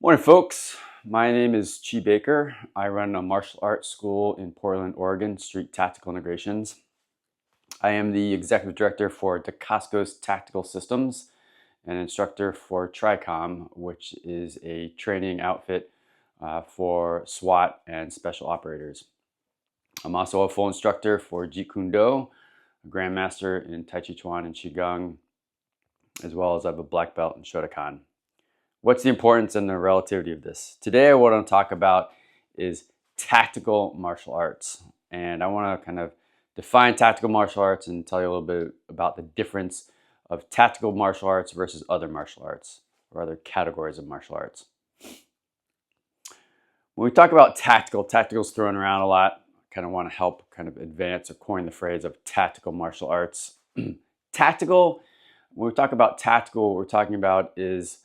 Morning, folks. My name is Chi Baker. I run a martial arts school in Portland, Oregon, Street Tactical Integrations. I am the executive director for Dacascos Tactical Systems and instructor for TRICOM, which is a training outfit for SWAT and special operators. I'm also a full instructor for Jeet Kune Do, a grandmaster in Tai Chi Chuan and Qigong, as well as I have a black belt in Shotokan. What's the importance and the relativity of this? Today, what I want to talk about is tactical martial arts. And I want to kind of define tactical martial arts and tell you a little bit about the difference of tactical martial arts versus other martial arts or other categories of martial arts. When we talk about tactical is thrown around a lot. I kind of want to help kind of advance or coin the phrase of tactical martial arts. Tactical, when we talk about tactical, what we're talking about is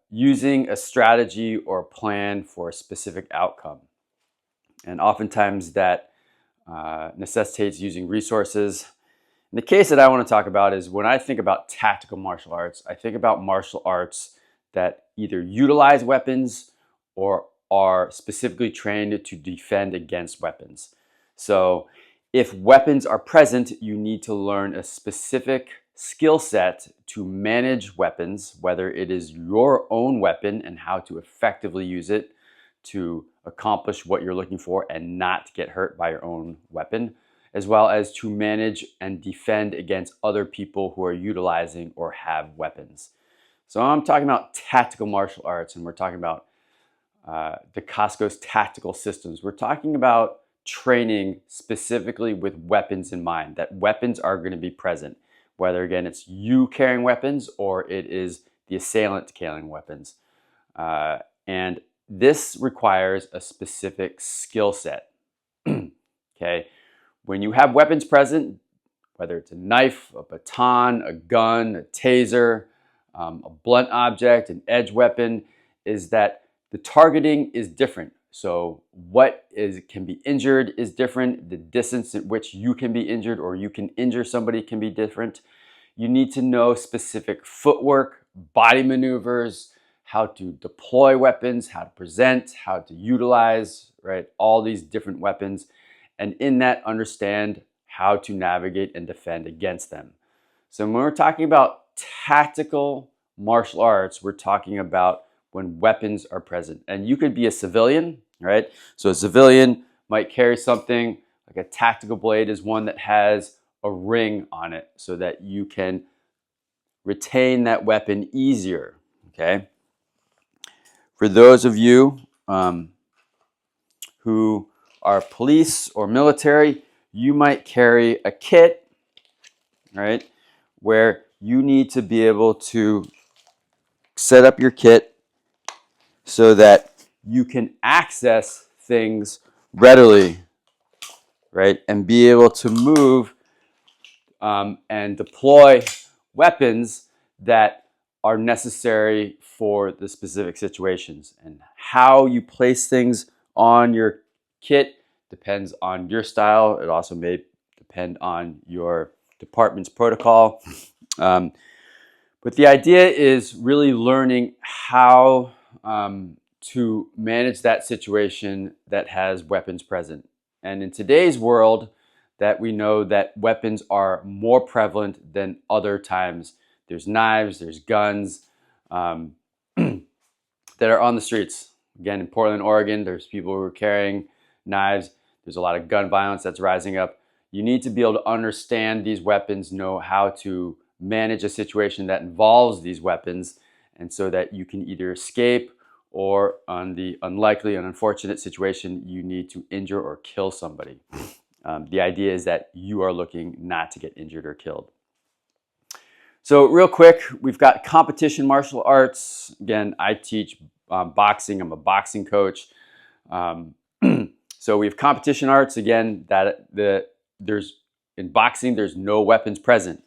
using a strategy or plan for a specific outcome. And oftentimes that necessitates using resources. And the case that I want to talk about is when I think about tactical martial arts, I think about martial arts that either utilize weapons or are specifically trained to defend against weapons. So if weapons are present, you need to learn a specific skill set to manage weapons, whether it is your own weapon and how to effectively use it to accomplish what you're looking for and not get hurt by your own weapon, as well as to manage and defend against other people who are utilizing or have weapons. So I'm talking about tactical martial arts, and we're talking about Dacascos Tactical Systems. We're talking about training specifically with weapons in mind, that weapons are going to be present. Whether, again, it's you carrying weapons or it is the assailant carrying weapons. And this requires a specific skill set. Okay, when you have weapons present, whether it's a knife, a baton, a gun, a taser, a blunt object, an edge weapon, is that the targeting is different. So what can be injured is different. The distance at which you can be injured or you can injure somebody can be different. You need to know specific footwork, body maneuvers, how to deploy weapons, how to present, how to utilize, right? All these different weapons. And in that, understand how to navigate and defend against them. So when we're talking about tactical martial arts, we're talking about when weapons are present. And you could be a civilian, right? So a civilian might carry something like a tactical blade is one that has a ring on it so that you can retain that weapon easier, okay? For those of you who are police or military, you might carry a kit, right? Where you need to be able to set up your kit so that you can access things readily, right? And be able to move and deploy weapons that are necessary for the specific situations. And how you place things on your kit depends on your style. It also may depend on your department's protocol. But the idea is really learning how to manage that situation that has weapons present. And in today's world, that we know that weapons are more prevalent than other times. There's knives, there's guns that are on the streets. Again, in Portland, Oregon, there's people who are carrying knives. There's a lot of gun violence that's rising up. You need to be able to understand these weapons, know how to manage a situation that involves these weapons, and so that you can either escape or, on the unlikely and unfortunate situation, you need to injure or kill somebody. The idea is that you are looking not to get injured or killed. So real quick, we've got competition martial arts. Again, I teach boxing. I'm a boxing coach. So we have competition arts. Again, in boxing, there's no weapons present.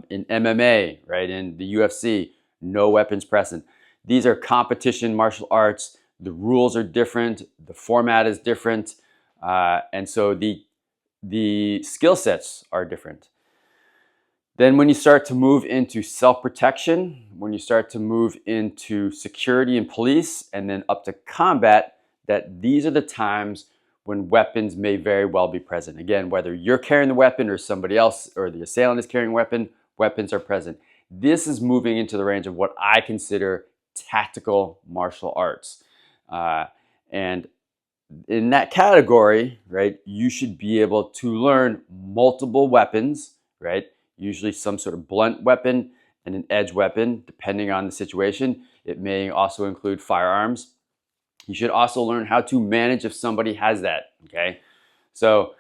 In MMA, right, in the UFC, no weapons present. These are competition martial arts. The rules are different. The format is different. And so the skill sets are different. Then when you start to move into self-protection, when you start to move into security and police, and then up to combat, that these are the times when weapons may very well be present. Again, whether you're carrying the weapon or somebody else or the assailant is carrying a weapon, weapons are present. This is moving into the range of what I consider tactical martial arts. And in that category, right, you should be able to learn multiple weapons, right? Usually some sort of blunt weapon and an edge weapon, depending on the situation. It may also include firearms. You should also learn how to manage if somebody has that, okay? So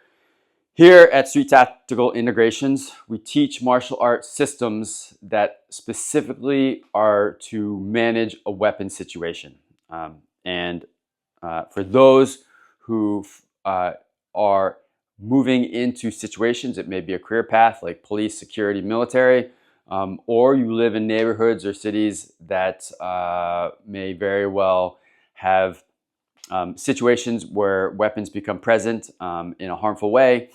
here at Street Tactical Integrations, we teach martial arts systems that specifically are to manage a weapon situation. For those who are moving into situations, it may be a career path like police, security, military, or you live in neighborhoods or cities that may very well have situations where weapons become present in a harmful way,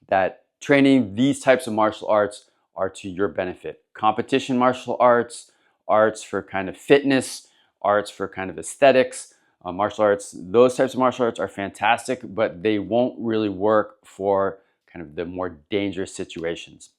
that training these types of martial arts are to your benefit. Competition martial arts, arts for kind of fitness, arts for kind of aesthetics, martial arts, those types of martial arts are fantastic, but they won't really work for kind of the more dangerous situations.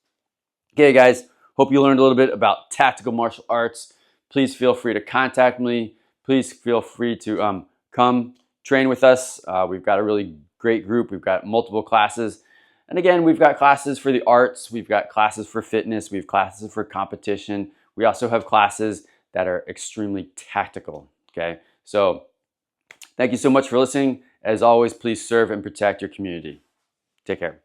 Okay, guys, hope you learned a little bit about tactical martial arts. Please feel free to contact me. Please feel free to come train with us. We've got a really great group. We've got multiple classes. And again, we've got classes for the arts. We've got classes for fitness. We have classes for competition. We also have classes that are extremely tactical, okay? So thank you so much for listening. As always, please serve and protect your community. Take care.